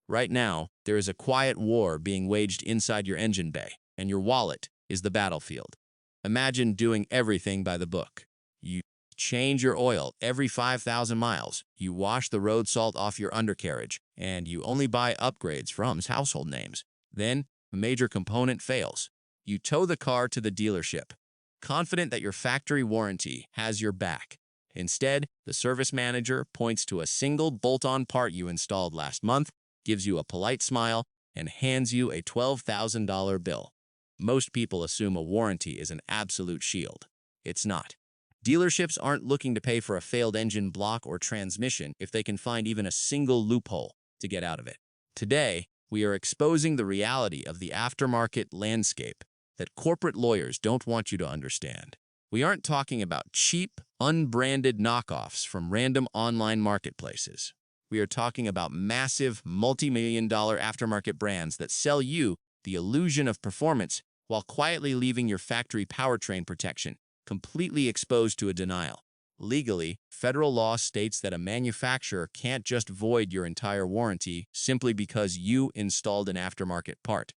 Right now, there is a quiet war being waged inside your engine bay, and your wallet is the battlefield. Imagine doing everything by the book. You change your oil every 5,000 miles, you wash the road salt off your undercarriage, and you only buy upgrades from household names. Then, a major component fails. You tow the car to the dealership, confident that your factory warranty has your back. Instead, the service manager points to a single bolt-on part you installed last month, gives you a polite smile, and hands you a $12,000 bill. Most people assume a warranty is an absolute shield. It's not. Dealerships aren't looking to pay for a failed engine block or transmission if they can find even a single loophole to get out of it. Today, we are exposing the reality of the aftermarket landscape that corporate lawyers don't want you to understand. We aren't talking about cheap, unbranded knockoffs from random online marketplaces. We are talking about massive, multi-million-dollar aftermarket brands that sell you the illusion of performance while quietly leaving your factory powertrain protection completely exposed to a denial. Legally, federal law states that a manufacturer can't just void your entire warranty simply because you installed an aftermarket part.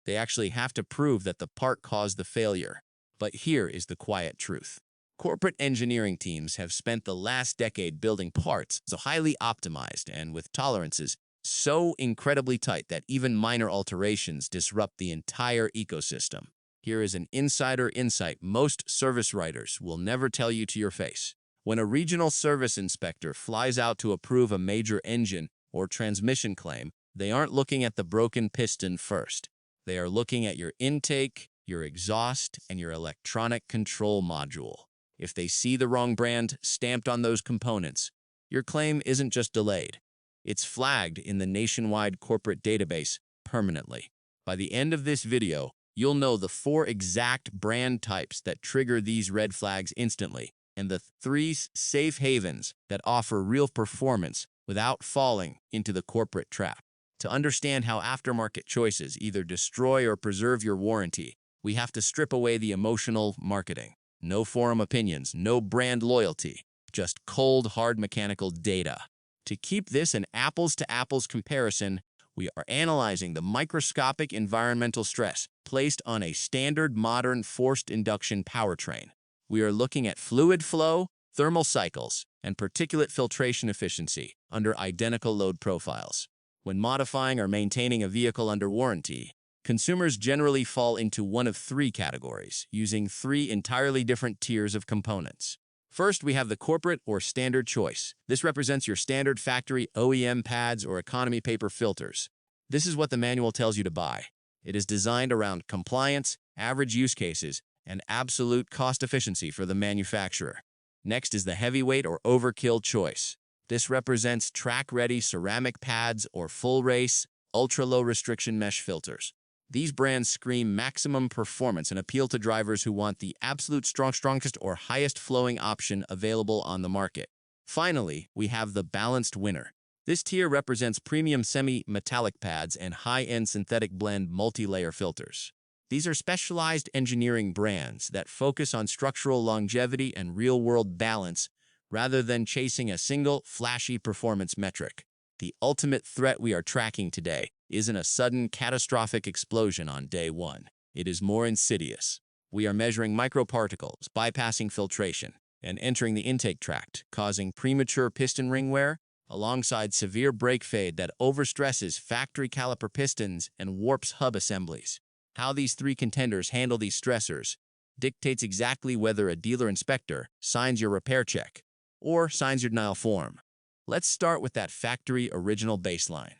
They actually have to prove that the part caused the failure. But here is the quiet truth. Corporate engineering teams have spent the last decade building parts so highly optimized and with tolerances so incredibly tight that even minor alterations disrupt the entire ecosystem. Here is an insider insight most service writers will never tell you to your face. When a regional service inspector flies out to approve a major engine or transmission claim, they aren't looking at the broken piston first. They are looking at your intake, your exhaust, and your electronic control module. If they see the wrong brand stamped on those components, your claim isn't just delayed. It's flagged in the nationwide corporate database permanently. By the end of this video, you'll know the 4 exact brand types that trigger these red flags instantly, and the 3 safe havens that offer real performance without falling into the corporate trap. To understand how aftermarket choices either destroy or preserve your warranty, we have to strip away the emotional marketing. No forum opinions, no brand loyalty, just cold, hard mechanical data. To keep this an apples-to-apples comparison, we are analyzing the microscopic environmental stress placed on a standard modern forced induction powertrain. We are looking at fluid flow, thermal cycles, and particulate filtration efficiency under identical load profiles. When modifying or maintaining a vehicle under warranty, consumers generally fall into one of 3 categories, using 3 entirely different tiers of components. First, we have the corporate or standard choice. This represents your standard factory OEM pads or economy paper filters. This is what the manual tells you to buy. It is designed around compliance, average use cases, and absolute cost efficiency for the manufacturer. Next is the heavyweight or overkill choice. This represents track-ready ceramic pads or full-race, ultra-low restriction mesh filters. These brands scream maximum performance and appeal to drivers who want the absolute strongest or highest flowing option available on the market. Finally, we have the balanced winner. This tier represents premium semi-metallic pads and high-end synthetic blend multi-layer filters. These are specialized engineering brands that focus on structural longevity and real-world balance rather than chasing a single, flashy performance metric. The ultimate threat we are tracking today isn't a sudden, catastrophic explosion on day one. It is more insidious. We are measuring microparticles, bypassing filtration, and entering the intake tract, causing premature piston ring wear, alongside severe brake fade that overstresses factory caliper pistons and warps hub assemblies. How these 3 contenders handle these stressors dictates exactly whether a dealer inspector signs your repair check or signs your denial form. Let's start with that factory original baseline.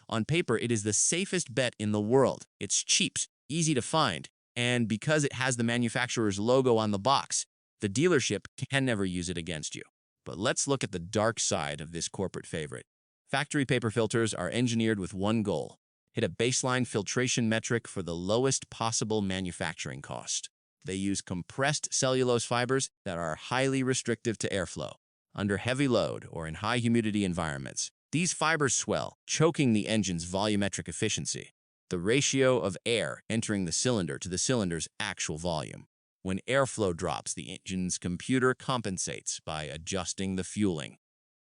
On paper, it is the safest bet in the world. It's cheap, easy to find, and because it has the manufacturer's logo on the box, the dealership can never use it against you. But let's look at the dark side of this corporate favorite. Factory paper filters are engineered with one goal: hit a baseline filtration metric for the lowest possible manufacturing cost. They use compressed cellulose fibers that are highly restrictive to airflow. Under heavy load or in high humidity environments, these fibers swell, choking the engine's volumetric efficiency, the ratio of air entering the cylinder to the cylinder's actual volume. When airflow drops, the engine's computer compensates by adjusting the fueling,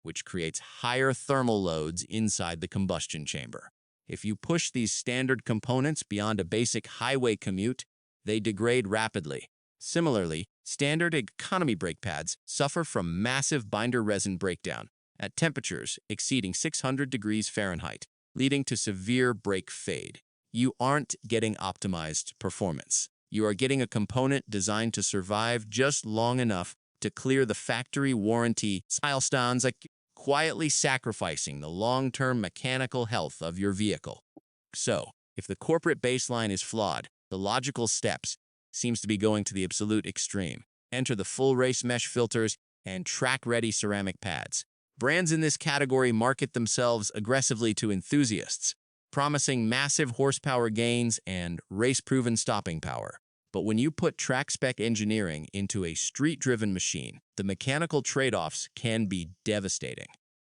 which creates higher thermal loads inside the combustion chamber. If you push these standard components beyond a basic highway commute, they degrade rapidly. Similarly, standard economy brake pads suffer from massive binder resin breakdown at temperatures exceeding 600 degrees Fahrenheit, leading to severe brake fade. You aren't getting optimized performance. You are getting a component designed to survive just long enough to clear the factory warranty milestones, like quietly sacrificing the long-term mechanical health of your vehicle. So, if the corporate baseline is flawed, the logical steps seems to be going to the absolute extreme. Enter the full race mesh filters and track-ready ceramic pads. Brands in this category market themselves aggressively to enthusiasts, promising massive horsepower gains and race-proven stopping power. But when you put track-spec engineering into a street-driven machine, the mechanical trade-offs can be devastating.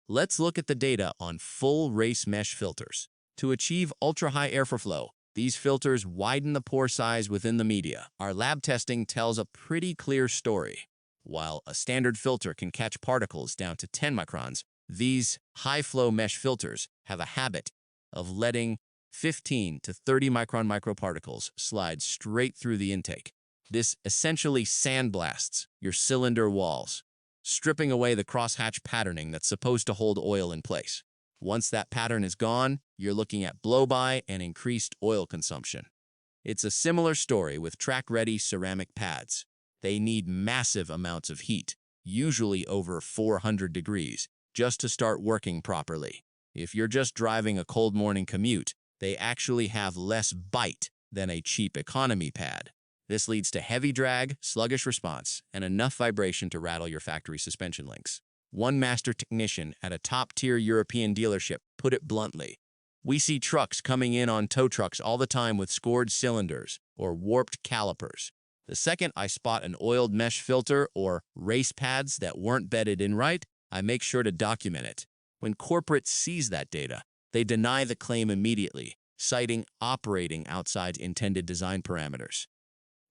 Let's look at the data on full race mesh filters. To achieve ultra-high airflow, these filters widen the pore size within the media. Our lab testing tells a pretty clear story. While a standard filter can catch particles down to 10 microns, these high-flow mesh filters have a habit of letting 15 to 30 micron microparticles slide straight through the intake. This essentially sandblasts your cylinder walls, stripping away the crosshatch patterning that's supposed to hold oil in place. Once that pattern is gone, you're looking at blow-by and increased oil consumption. It's a similar story with track-ready ceramic pads. They need massive amounts of heat, usually over 400 degrees, just to start working properly. If you're just driving a cold morning commute, they actually have less bite than a cheap economy pad. This leads to heavy drag, sluggish response, and enough vibration to rattle your factory suspension links. One master technician at a top-tier European dealership put it bluntly: "We see trucks coming in on tow trucks all the time with scored cylinders or warped calipers. The second I spot an oiled mesh filter or race pads that weren't bedded in right, I make sure to document it." When corporate sees that data, they deny the claim immediately, citing operating outside intended design parameters.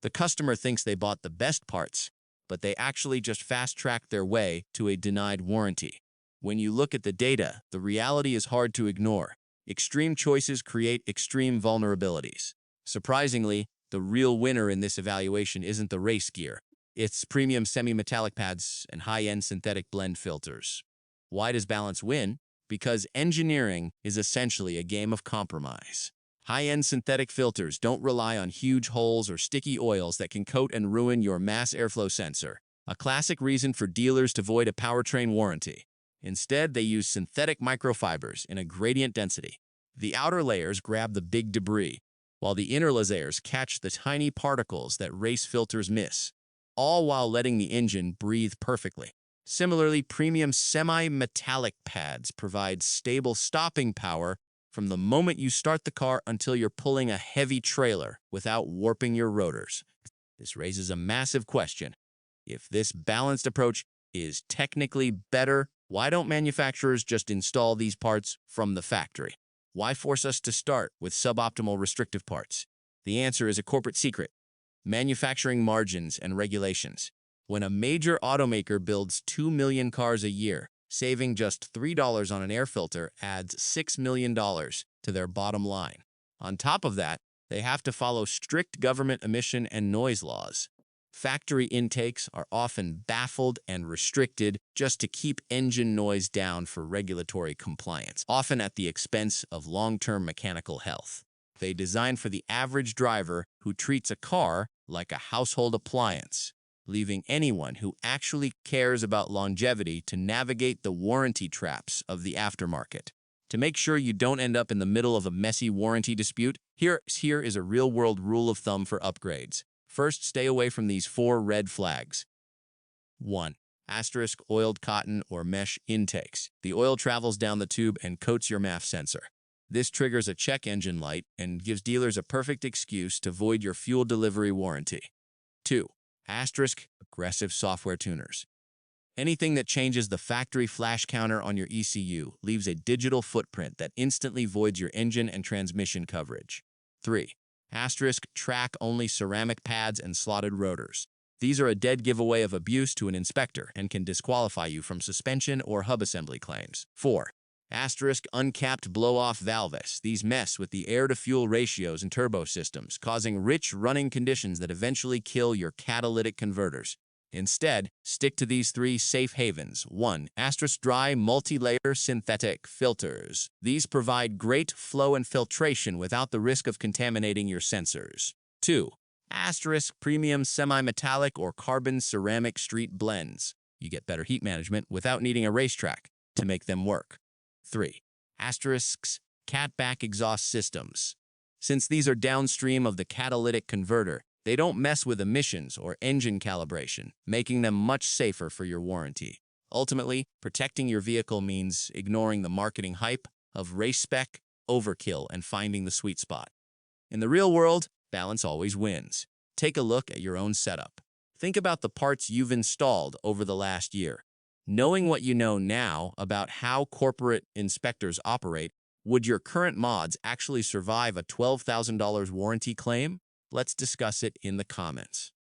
The customer thinks they bought the best parts, but they actually just fast-tracked their way to a denied warranty. When you look at the data, the reality is hard to ignore. Extreme choices create extreme vulnerabilities. Surprisingly, the real winner in this evaluation isn't the race gear. It's premium semi-metallic pads and high-end synthetic blend filters. Why does balance win? Because engineering is essentially a game of compromise. High-end synthetic filters don't rely on huge holes or sticky oils that can coat and ruin your mass airflow sensor, a classic reason for dealers to void a powertrain warranty. Instead, they use synthetic microfibers in a gradient density. The outer layers grab the big debris, while the inner layers catch the tiny particles that race filters miss, all while letting the engine breathe perfectly. Similarly, premium semi-metallic pads provide stable stopping power from the moment you start the car until you're pulling a heavy trailer without warping your rotors. This raises a massive question. If this balanced approach is technically better, why don't manufacturers just install these parts from the factory? Why force us to start with suboptimal restrictive parts? The answer is a corporate secret: manufacturing margins and regulations. When a major automaker builds 2 million cars a year, saving just $3 on an air filter adds $6 million to their bottom line. On top of that, they have to follow strict government emission and noise laws. Factory intakes are often baffled and restricted just to keep engine noise down for regulatory compliance, often at the expense of long-term mechanical health. They design for the average driver who treats a car like a household appliance, leaving anyone who actually cares about longevity to navigate the warranty traps of the aftermarket. To make sure you don't end up in the middle of a messy warranty dispute, here is a real-world rule of thumb for upgrades. First, stay away from these 4 red flags. 1. Asterisk oiled cotton or mesh intakes. The oil travels down the tube and coats your MAF sensor. This triggers a check engine light and gives dealers a perfect excuse to void your fuel delivery warranty. 2. Asterisk aggressive software tuners. Anything that changes the factory flash counter on your ECU leaves a digital footprint that instantly voids your engine and transmission coverage. 3. Asterisk track-only ceramic pads and slotted rotors. These are a dead giveaway of abuse to an inspector and can disqualify you from suspension or hub assembly claims. 4. Asterisk uncapped blow-off valves. These mess with the air-to-fuel ratios and turbo systems, causing rich running conditions that eventually kill your catalytic converters. Instead, stick to these three safe havens. 1. Asterisk dry multi-layer synthetic filters. These provide great flow and filtration without the risk of contaminating your sensors. 2. Asterisk premium semi-metallic or carbon ceramic street blends. You get better heat management without needing a racetrack to make them work. 3. Asterisks catback exhaust systems. Since these are downstream of the catalytic converter, they don't mess with emissions or engine calibration, making them much safer for your warranty. Ultimately, protecting your vehicle means ignoring the marketing hype of race spec, overkill, and finding the sweet spot. In the real world, balance always wins. Take a look at your own setup. Think about the parts you've installed over the last year. Knowing what you know now about how corporate inspectors operate, would your current mods actually survive a $12,000 warranty claim? Let's discuss it in the comments.